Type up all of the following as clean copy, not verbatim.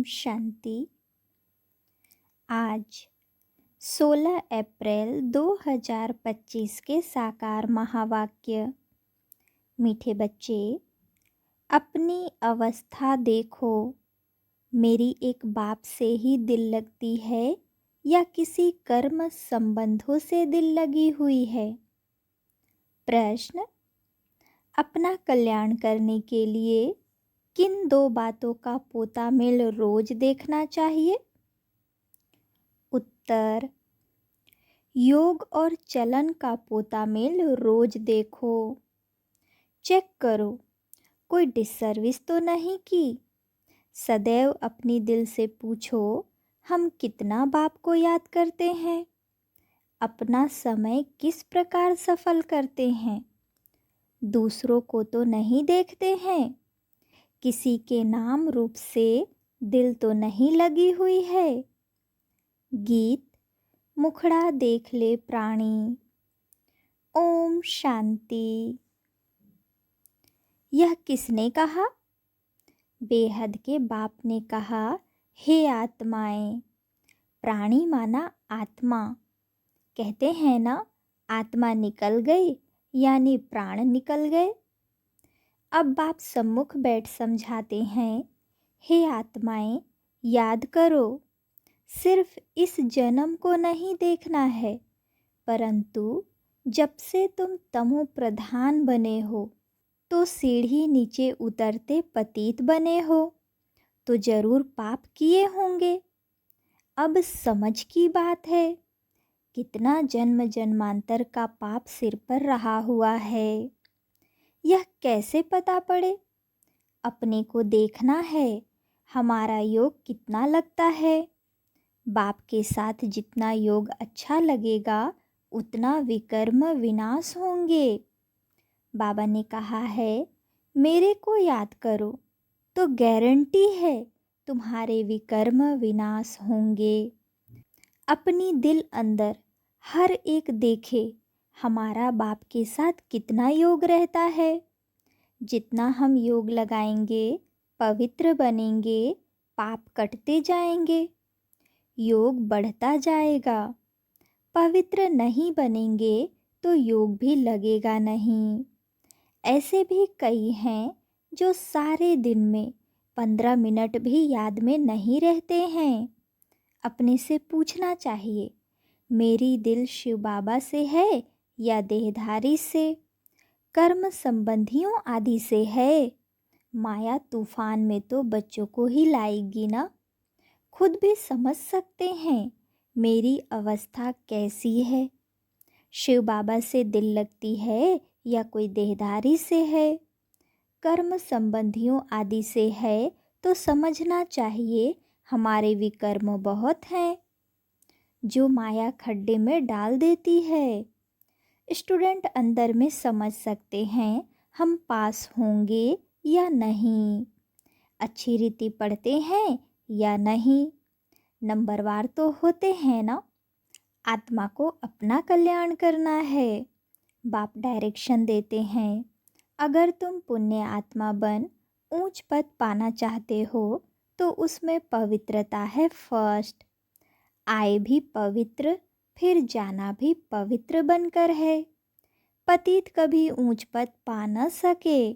शांति। आज 16 अप्रैल 2025 के साकार महावाक्य। मीठे बच्चे, अपनी अवस्था देखो। मेरी एक बाप से ही दिल लगती है या किसी कर्म संबंधों से दिल लगी हुई है? प्रश्न, अपना कल्याण करने के लिए किन दो बातों का पोता मेल रोज देखना चाहिए? उत्तर, योग और चलन का पोता मेल रोज देखो। चेक करो कोई डिससर्विस तो नहीं की। सदैव अपनी दिल से पूछो, हम कितना बाप को याद करते हैं? अपना समय किस प्रकार सफल करते हैं? दूसरों को तो नहीं देखते हैं। किसी के नाम रूप से दिल तो नहीं लगी हुई है। गीत मुखड़ा देख ले प्राणी। ओम शांति। यह किसने कहा? बेहद के बाप ने कहा, हे आत्माएं। प्राणी माना आत्मा। कहते हैं ना, आत्मा निकल गई यानी प्राण निकल गए। अब बाप सम्मुख बैठ समझाते हैं, हे आत्माएं, याद करो, सिर्फ इस जन्म को नहीं देखना है, परंतु जब से तुम तमो प्रधान बने हो तो सीढ़ी नीचे उतरते पतित बने हो तो जरूर पाप किए होंगे। अब समझ की बात है, कितना जन्म जन्मांतर का पाप सिर पर रहा हुआ है। यह कैसे पता पड़े? अपने को देखना है, हमारा योग कितना लगता है। बाप के साथ जितना योग अच्छा लगेगा उतना विकर्म विनाश होंगे। बाबा ने कहा है, मेरे को याद करो तो गारंटी है तुम्हारे विकर्म विनाश होंगे। अपनी दिल अंदर हर एक देखे हमारा बाप के साथ कितना योग रहता है। जितना हम योग लगाएंगे पवित्र बनेंगे, पाप कटते जाएंगे, योग बढ़ता जाएगा। पवित्र नहीं बनेंगे तो योग भी लगेगा नहीं। ऐसे भी कई हैं जो सारे दिन में 15 मिनट भी याद में नहीं रहते हैं। अपने से पूछना चाहिए, मेरी दिल शिव बाबा से है या देहधारी से, कर्म संबंधियों आदि से है। माया तूफान में तो बच्चों को ही लाएगी ना। खुद भी समझ सकते हैं मेरी अवस्था कैसी है। शिव बाबा से दिल लगती है या कोई देहधारी से है? कर्म संबंधियों आदि से है तो समझना चाहिए हमारे विकर्म बहुत हैं जो माया खड्डे में डाल देती है। स्टूडेंट अंदर में समझ सकते हैं हम पास होंगे या नहीं, अच्छी रीति पढ़ते हैं या नहीं, नंबरवार तो होते हैं ना। आत्मा को अपना कल्याण करना है। बाप डायरेक्शन देते हैं, अगर तुम पुण्य आत्मा बन ऊंच पद पाना चाहते हो तो उसमें पवित्रता है फर्स्ट। आए भी पवित्र, फिर जाना भी पवित्र बनकर है। पतित कभी ऊंच पद पा न सके।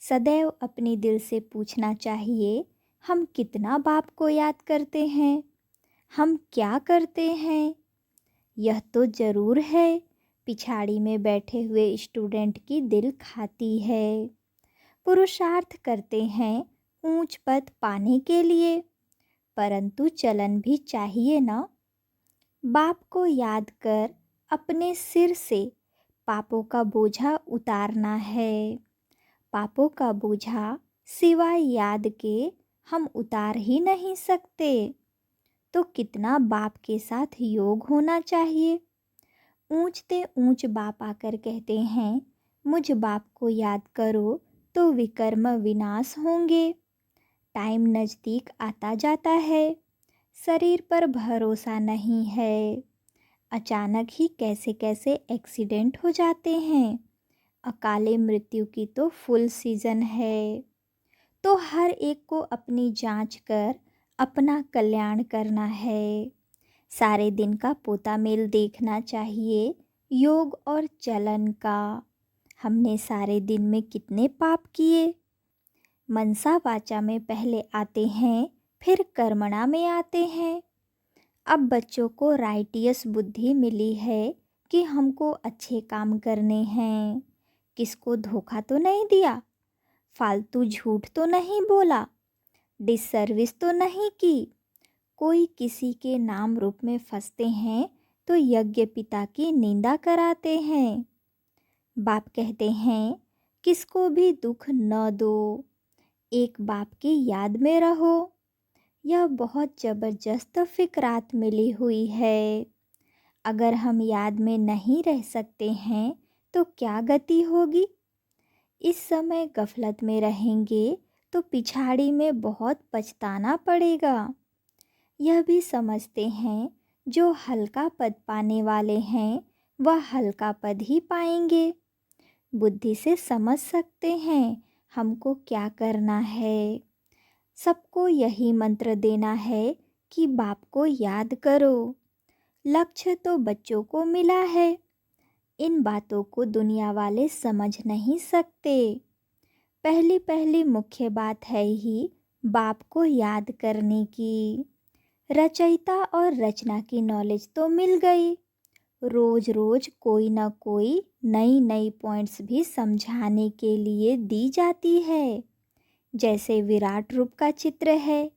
सदैव अपनी दिल से पूछना चाहिए, हम कितना बाप को याद करते हैं, हम क्या करते हैं। यह तो ज़रूर है पिछाड़ी में बैठे हुए स्टूडेंट की दिल खाती है। पुरुषार्थ करते हैं ऊंच पद पाने के लिए, परंतु चलन भी चाहिए ना। बाप को याद कर अपने सिर से पापों का बोझा उतारना है। पापों का बोझा सिवाय याद के हम उतार ही नहीं सकते। तो कितना बाप के साथ योग होना चाहिए। ऊंचते ऊंच बाप आकर कहते हैं, मुझ बाप को याद करो तो विकर्म विनाश होंगे। टाइम नज़दीक आता जाता है, शरीर पर भरोसा नहीं है। अचानक ही कैसे कैसे एक्सीडेंट हो जाते हैं। अकाले मृत्यु की तो फुल सीज़न है। तो हर एक को अपनी जांच कर अपना कल्याण करना है। सारे दिन का पोता मेल देखना चाहिए योग और चलन का। हमने सारे दिन में कितने पाप किए। मनसा वाचा में पहले आते हैं, फिर कर्मणा में आते हैं। अब बच्चों को राइटियस बुद्धि मिली है कि हमको अच्छे काम करने हैं। किसको धोखा तो नहीं दिया, फालतू झूठ तो नहीं बोला, डिससर्विस तो नहीं की। कोई किसी के नाम रूप में फंसते हैं तो यज्ञ पिता की निंदा कराते हैं। बाप कहते हैं किसको भी दुख न दो, एक बाप की याद में रहो। यह बहुत ज़बरदस्त फिक्रात मिली हुई है। अगर हम याद में नहीं रह सकते हैं तो क्या गति होगी। इस समय गफलत में रहेंगे तो पिछाड़ी में बहुत पछताना पड़ेगा। यह भी समझते हैं जो हल्का पद पाने वाले हैं वह हल्का पद ही पाएंगे। बुद्धि से समझ सकते हैं हमको क्या करना है। सबको यही मंत्र देना है कि बाप को याद करो। लक्ष्य तो बच्चों को मिला है, इन बातों को दुनिया वाले समझ नहीं सकते। पहली पहली मुख्य बात है ही बाप को याद करने की। रचयिता और रचना की नॉलेज तो मिल गई, रोज रोज कोई ना कोई नई नई पॉइंट्स भी समझाने के लिए दी जाती है। जैसे विराट रूप का चित्र है,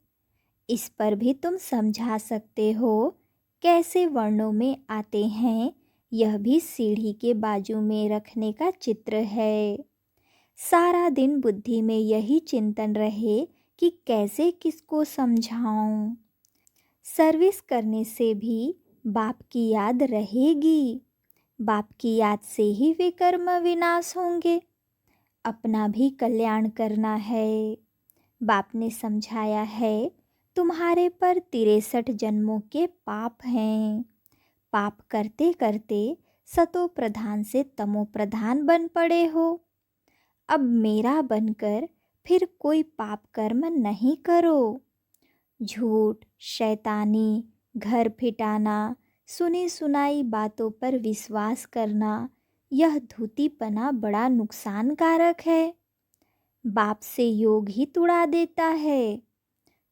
इस पर भी तुम समझा सकते हो कैसे वर्णों में आते हैं। यह भी सीढ़ी के बाजू में रखने का चित्र है। सारा दिन बुद्धि में यही चिंतन रहे कि कैसे किसको समझाऊं। सर्विस करने से भी बाप की याद रहेगी। बाप की याद से ही वे कर्म विनाश होंगे। अपना भी कल्याण करना है। बाप ने समझाया है तुम्हारे पर 63 जन्मों के पाप हैं। पाप करते करते सतो प्रधान से तमो प्रधान बन पड़े हो। अब मेरा बनकर फिर कोई पाप कर्म नहीं करो। झूठ, शैतानी, घर फिटाना, सुनी सुनाई बातों पर विश्वास करना, यह धूतीपना बड़ा नुकसानकारक है। बाप से योग ही तुड़ा देता है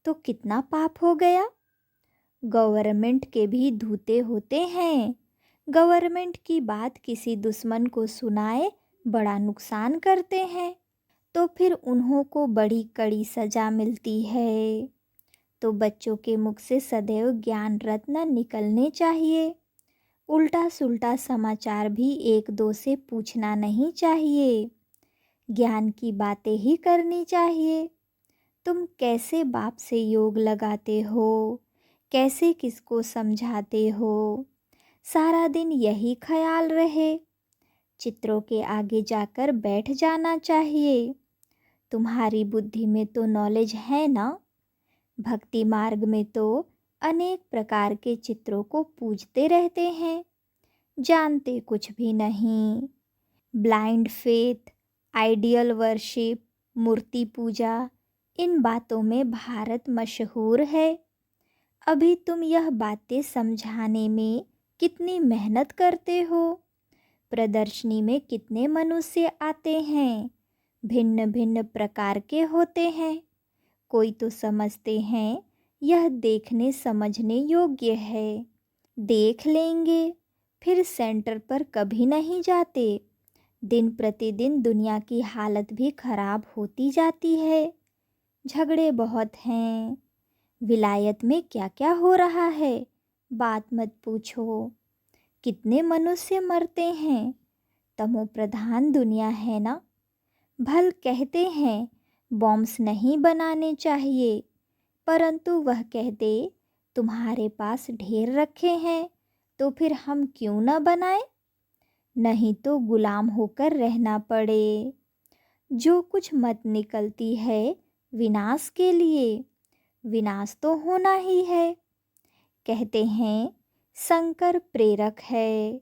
तो कितना पाप हो गया। गवर्नमेंट के भी धूते होते हैं। गवर्नमेंट की बात किसी दुश्मन को सुनाए बड़ा नुकसान करते हैं तो फिर उन्हों को बड़ी कड़ी सज़ा मिलती है। तो बच्चों के मुख से सदैव ज्ञान रत्न निकलने चाहिए। उल्टा सुल्टा समाचार भी एक दो से पूछना नहीं चाहिए। ज्ञान की बातें ही करनी चाहिए। तुम कैसे बाप से योग लगाते हो, कैसे किसको समझाते हो, सारा दिन यही ख्याल रहे। चित्रों के आगे जाकर बैठ जाना चाहिए। तुम्हारी बुद्धि में तो नॉलेज है ना। भक्ति मार्ग में तो अनेक प्रकार के चित्रों को पूजते रहते हैं, जानते कुछ भी नहीं। ब्लाइंड फेथ, आइडियल वर्शिप, मूर्ति पूजा, इन बातों में भारत मशहूर है। अभी तुम यह बातें समझाने में कितनी मेहनत करते हो। प्रदर्शनी में कितने मनुष्य आते हैं, भिन्न भिन्न प्रकार के होते हैं। कोई तो समझते हैं यह देखने समझने योग्य है, देख लेंगे, फिर सेंटर पर कभी नहीं जाते। दिन प्रतिदिन दुनिया की हालत भी खराब होती जाती है। झगड़े बहुत हैं। विलायत में क्या क्या हो रहा है बात मत पूछो। कितने मनुष्य मरते हैं। तमो प्रधान दुनिया है ना। भल कहते हैं बॉम्ब्स नहीं बनाने चाहिए, परंतु वह कहते तुम्हारे पास ढेर रखे हैं तो फिर हम क्यों न बनाएं। नहीं तो गुलाम होकर रहना पड़े। जो कुछ मत निकलती है विनाश के लिए, विनाश तो होना ही है। कहते हैं शंकर प्रेरक है,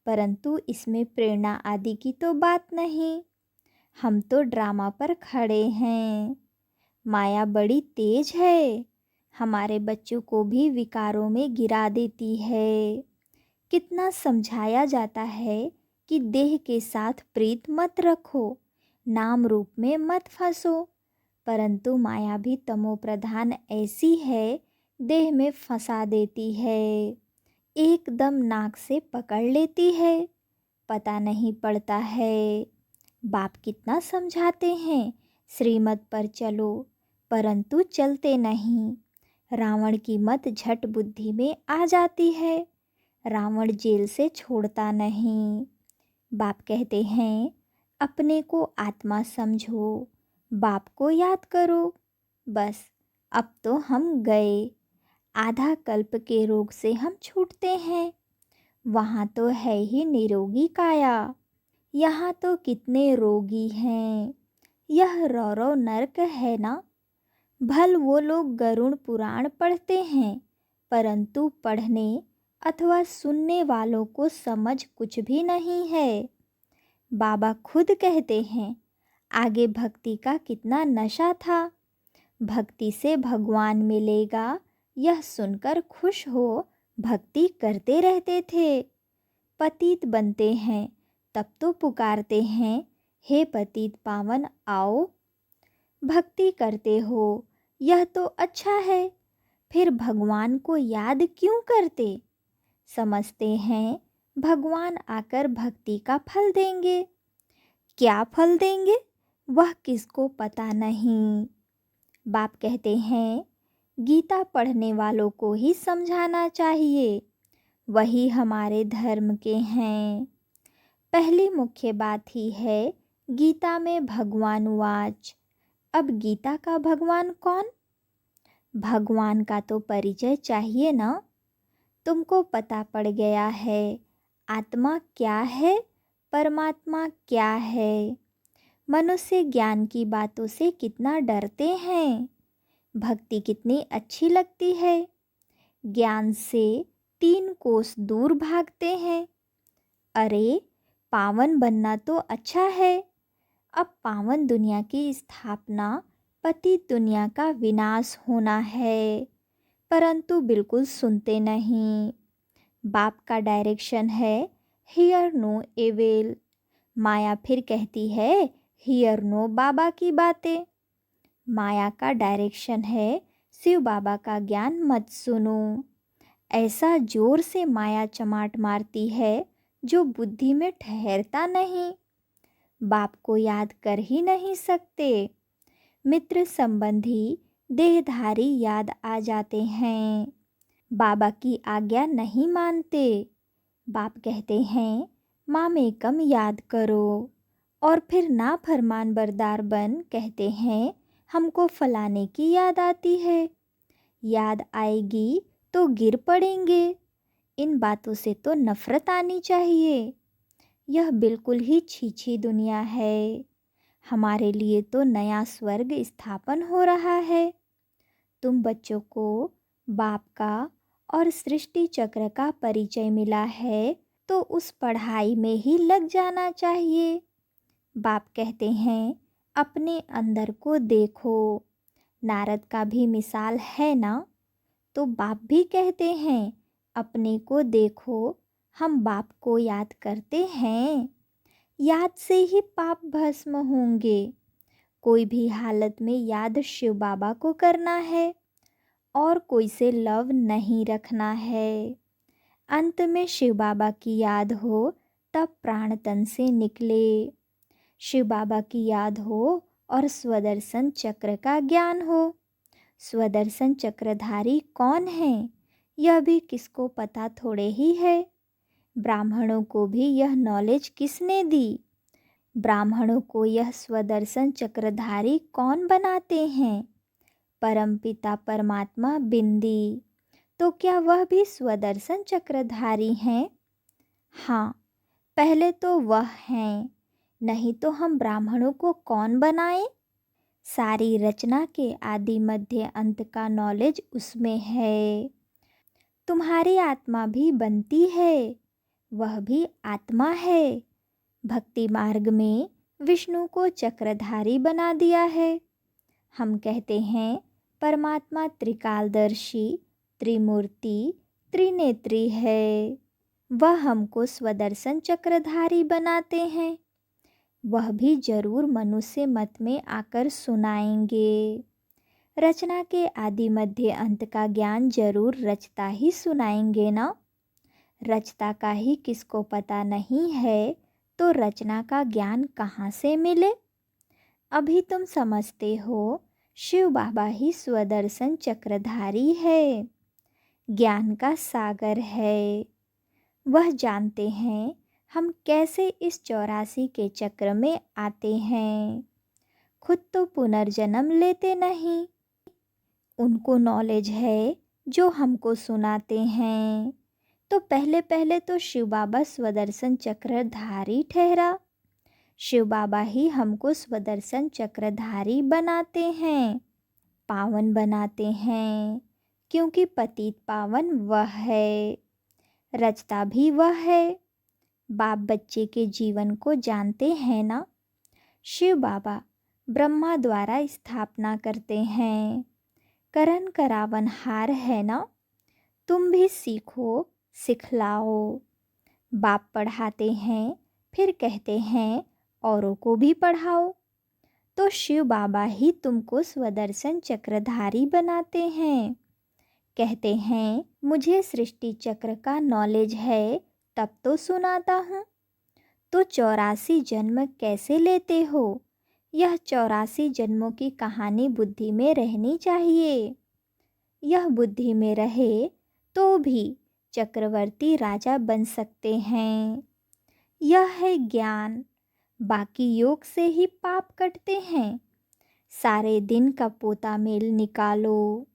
परंतु इसमें प्रेरणा आदि की तो बात नहीं। हम तो ड्रामा पर खड़े हैं। माया बड़ी तेज है, हमारे बच्चों को भी विकारों में गिरा देती है। कितना समझाया जाता है कि देह के साथ प्रीत मत रखो, नाम रूप में मत फंसो, परंतु माया भी तमो प्रधान ऐसी है, देह में फंसा देती है, एकदम नाक से पकड़ लेती है, पता नहीं पड़ता है। बाप कितना समझाते हैं, श्रीमत पर चलो, परंतु चलते नहीं। रावण की मत झट बुद्धि में आ जाती है, रावण जेल से छोड़ता नहीं। बाप कहते हैं अपने को आत्मा समझो, बाप को याद करो, बस अब तो हम गए। आधा कल्प के रोग से हम छूटते हैं, वहाँ तो है ही निरोगी काया, यहाँ तो कितने रोगी हैं। यह रौरव नरक है ना। भल वो लोग गरुड़ पुराण पढ़ते हैं, परंतु पढ़ने अथवा सुनने वालों को समझ कुछ भी नहीं है। बाबा खुद कहते हैं आगे भक्ति का कितना नशा था, भक्ति से भगवान मिलेगा यह सुनकर खुश हो भक्ति करते रहते थे। पतित बनते हैं तब तो पुकारते हैं हे पतित पावन आओ। भक्ति करते हो यह तो अच्छा है, फिर भगवान को याद क्यों करते। समझते हैं भगवान आकर भक्ति का फल देंगे, क्या फल देंगे वह किसको पता नहीं। बाप कहते हैं गीता पढ़ने वालों को ही समझाना चाहिए, वही हमारे धर्म के हैं। पहली मुख्य बात ही है गीता में भगवान वाच। अब गीता का भगवान कौन? भगवान का तो परिचय चाहिए ना। तुमको पता पड़ गया है आत्मा क्या है, परमात्मा क्या है। मनुष्य ज्ञान की बातों से कितना डरते हैं, भक्ति कितनी अच्छी लगती है, ज्ञान से 3 कोस दूर भागते हैं। अरे पावन बनना तो अच्छा है, अब पावन दुनिया की स्थापना, पतित दुनिया का विनाश होना है, परंतु बिल्कुल सुनते नहीं। बाप का डायरेक्शन है हियर नो एविल, माया फिर कहती है हियर नो बाबा की बातें। माया का डायरेक्शन है शिव बाबा का ज्ञान मत सुनो। ऐसा जोर से माया चमाट मारती है जो बुद्धि में ठहरता नहीं, बाप को याद कर ही नहीं सकते। मित्र संबंधी देहधारी याद आ जाते हैं, बाबा की आज्ञा नहीं मानते। बाप कहते हैं मामेकम याद करो, और फिर ना फरमान बरदार बन कहते हैं हमको फलाने की याद आती है। याद आएगी तो गिर पड़ेंगे, इन बातों से तो नफरत आनी चाहिए। यह बिल्कुल ही छीछी दुनिया है, हमारे लिए तो नया स्वर्ग स्थापन हो रहा है। तुम बच्चों को बाप का और सृष्टि चक्र का परिचय मिला है तो उस पढ़ाई में ही लग जाना चाहिए। बाप कहते हैं अपने अंदर को देखो, नारद का भी मिसाल है ना। तो बाप भी कहते हैं अपने को देखो, हम बाप को याद करते हैं, याद से ही पाप भस्म होंगे। कोई भी हालत में याद शिव बाबा को करना है और कोई से लव नहीं रखना है। अंत में शिव बाबा की याद हो तब प्राण तन से निकले। शिव बाबा की याद हो और स्वदर्शन चक्र का ज्ञान हो। स्वदर्शन चक्रधारी कौन है यह भी किसको पता थोड़े ही है। ब्राह्मणों को भी यह नॉलेज किसने दी। ब्राह्मणों को यह स्वदर्शन चक्रधारी कौन बनाते हैं? परमपिता परमात्मा बिंदी। तो क्या वह भी स्वदर्शन चक्रधारी हैं? हाँ, पहले तो वह हैं, नहीं तो हम ब्राह्मणों को कौन बनाए। सारी रचना के आदि मध्य अंत का नॉलेज उसमें है। तुम्हारी आत्मा भी बनती है, वह भी आत्मा है। भक्ति मार्ग में विष्णु को चक्रधारी बना दिया है। हम कहते हैं परमात्मा त्रिकालदर्शी, त्रिमूर्ति, त्रिनेत्री है। वह हमको स्वदर्शन चक्रधारी बनाते हैं। वह भी जरूर मनुष्य मत में आकर सुनाएंगे। रचना के आदि मध्य अंत का ज्ञान जरूर रचता ही सुनाएंगे ना। रचता का ही किसको पता नहीं है तो रचना का ज्ञान कहाँ से मिले। अभी तुम समझते हो शिव बाबा ही स्वदर्शन चक्रधारी है, ज्ञान का सागर है। वह जानते हैं हम कैसे इस 84 के चक्र में आते हैं। खुद तो पुनर्जन्म लेते नहीं, उनको नॉलेज है जो हमको सुनाते हैं। तो पहले पहले तो शिव बाबा स्वदर्शन चक्रधारी ठहरा। शिव बाबा ही हमको स्वदर्शन चक्रधारी बनाते हैं, पावन बनाते हैं, क्योंकि पतित पावन वह है, रचता भी वह है। बाप बच्चे के जीवन को जानते हैं ना। शिव बाबा ब्रह्मा द्वारा स्थापना करते हैं, करण करावन हार है ना। तुम भी सीखो, सिखलाओ। बाप पढ़ाते हैं, फिर कहते हैं औरों को भी पढ़ाओ। तो शिव बाबा ही तुमको स्वदर्शन चक्रधारी बनाते हैं। कहते हैं मुझे सृष्टि चक्र का नॉलेज है, तब तो सुनाता हूँ। तो 84 जन्म कैसे लेते हो, यह 84 जन्मों की कहानी बुद्धि में रहनी चाहिए। यह बुद्धि में रहे तो भी चक्रवर्ती राजा बन सकते हैं। यह है ज्ञान। बाकी योग से ही पाप कटते हैं। सारे दिन का पोता मेल निकालो,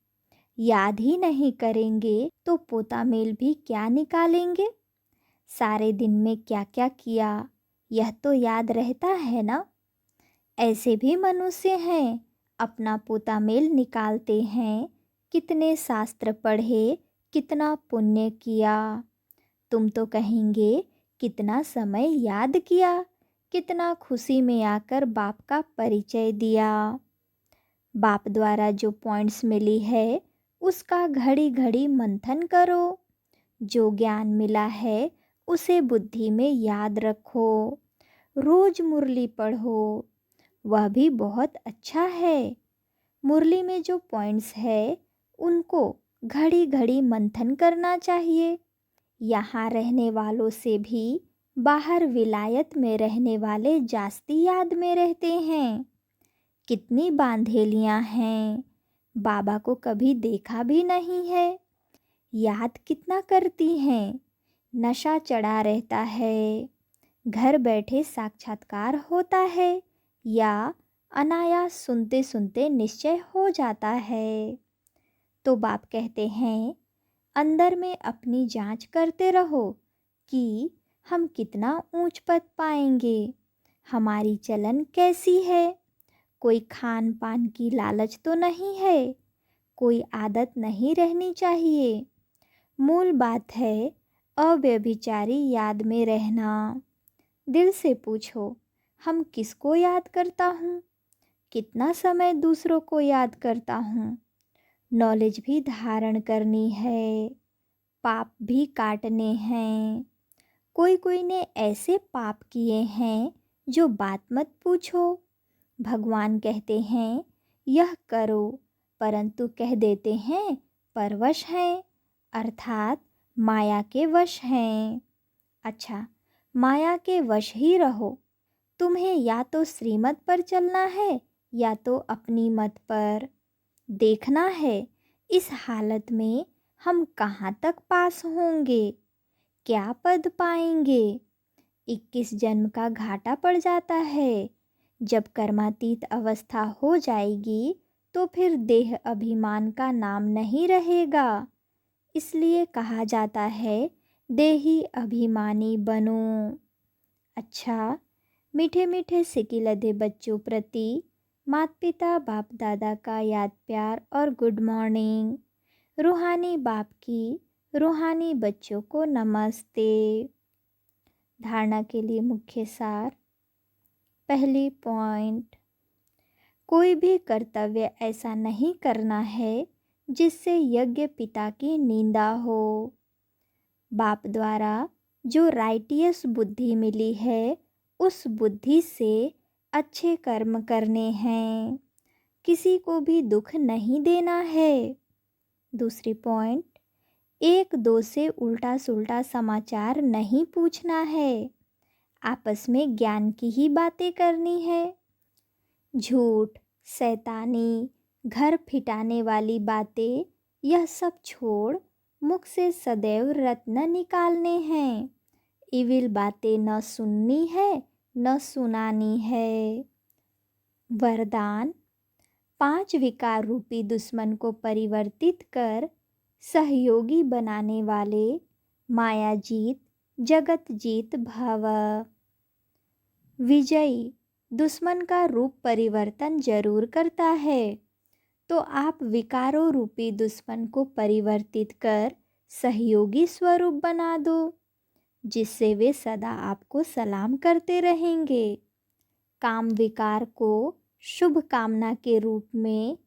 याद ही नहीं करेंगे तो पोता मेल भी क्या निकालेंगे। सारे दिन में क्या क्या किया यह तो याद रहता है ना। ऐसे भी मनुष्य हैं, अपना पोता मेल निकालते हैं, कितने शास्त्र पढ़े, कितना पुण्य किया। तुम तो कहेंगे कितना समय याद किया, कितना खुशी में आकर बाप का परिचय दिया। बाप द्वारा जो पॉइंट्स मिली है उसका घड़ी घड़ी मंथन करो। जो ज्ञान मिला है उसे बुद्धि में याद रखो। रोज मुरली पढ़ो, वह भी बहुत अच्छा है। मुरली में जो पॉइंट्स है उनको घड़ी घड़ी मंथन करना चाहिए। यहाँ रहने वालों से भी बाहर विलायत में रहने वाले जास्ती याद में रहते हैं। कितनी बांधेलियाँ हैं, बाबा को कभी देखा भी नहीं है, याद कितना करती हैं। नशा चढ़ा रहता है, घर बैठे साक्षात्कार होता है या अनायास सुनते सुनते निश्चय हो जाता है। तो बाप कहते हैं अंदर में अपनी जांच करते रहो कि हम कितना ऊंच पद पाएंगे, हमारी चलन कैसी है। कोई खान पान की लालच तो नहीं है, कोई आदत नहीं रहनी चाहिए। मूल बात है अव्यभिचारी याद में रहना। दिल से पूछो हम किसको याद करता हूँ, कितना समय दूसरों को याद करता हूँ। नॉलेज भी धारण करनी है, पाप भी काटने हैं। कोई कोई ने ऐसे पाप किए हैं जो बात मत पूछो। भगवान कहते हैं यह करो, परंतु कह देते हैं परवश हैं, अर्थात माया के वश हैं। अच्छा, माया के वश ही रहो। तुम्हें या तो श्रीमत पर चलना है या तो अपनी मत पर। देखना है इस हालत में हम कहाँ तक पास होंगे, क्या पद पाएंगे। 21 जन्म का घाटा पड़ जाता है। जब कर्मातीत अवस्था हो जाएगी तो फिर देह अभिमान का नाम नहीं रहेगा। इसलिए कहा जाता है देही अभिमानी बनो। अच्छा, मीठे मीठे सिकिलधे बच्चों प्रति माता पिता बाप दादा का याद प्यार और गुड मॉर्निंग। रूहानी बाप की रूहानी बच्चों को नमस्ते। धारणा के लिए मुख्य सार। पहली पॉइंट, कोई भी कर्तव्य ऐसा नहीं करना है जिससे यज्ञ पिता की निंदा हो। बाप द्वारा जो राइटियस बुद्धि मिली है, उस बुद्धि से अच्छे कर्म करने हैं, किसी को भी दुख नहीं देना है। दूसरी पॉइंट, एक दो से उल्टा सुल्टा समाचार नहीं पूछना है, आपस में ज्ञान की ही बातें करनी है। झूठ, शैतानी, घर फिटाने वाली बातें, यह सब छोड़ मुख से सदैव रत्न निकालने हैं। इविल बातें न सुननी है न सुनानी है। वरदान, 5 विकार रूपी दुश्मन को परिवर्तित कर सहयोगी बनाने वाले माया जीत जगत जीत भव। विजयी दुश्मन का रूप परिवर्तन जरूर करता है, तो आप विकारों रूपी दुश्मन को परिवर्तित कर सहयोगी स्वरूप बना दो, जिससे वे सदा आपको सलाम करते रहेंगे। काम विकार को शुभ कामना के रूप में,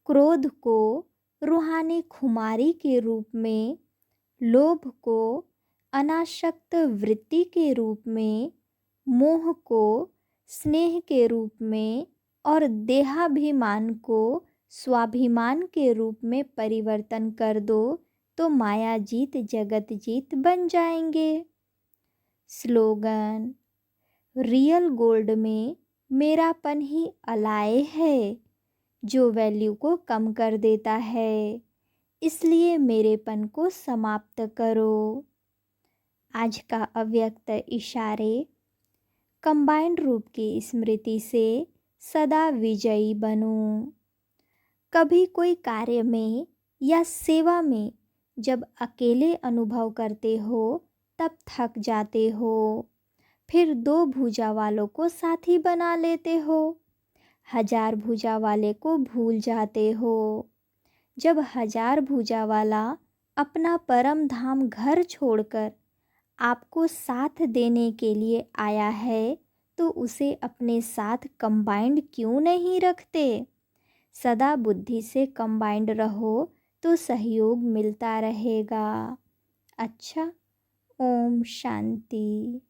क्रोध को रूहानी खुमारी के रूप में, लोभ को अनासक्त वृत्ति के रूप में, मोह को स्नेह के रूप में और देहाभिमान को स्वाभिमान के रूप में परिवर्तन कर दो, तो माया जीत जगत जीत बन जाएंगे। स्लोगन, रियल गोल्ड में मेरापन ही अलाय है, जो वैल्यू को कम कर देता है, इसलिए मेरेपन को समाप्त करो। आज का अव्यक्त इशारे, कंबाइंड रूप की स्मृति से सदा विजयी बनो। कभी कोई कार्य में या सेवा में जब अकेले अनुभव करते हो तब थक जाते हो, फिर 2 भुजा वालों को साथी बना लेते हो, 1000 भुजा वाले को भूल जाते हो। जब 1000 भुजा वाला अपना परम धाम घर छोड़कर आपको साथ देने के लिए आया है, तो उसे अपने साथ कंबाइंड क्यों नहीं रखते। सदा बुद्धि से कंबाइंड रहो तो सहयोग मिलता रहेगा। अच्छा, ओम शांति।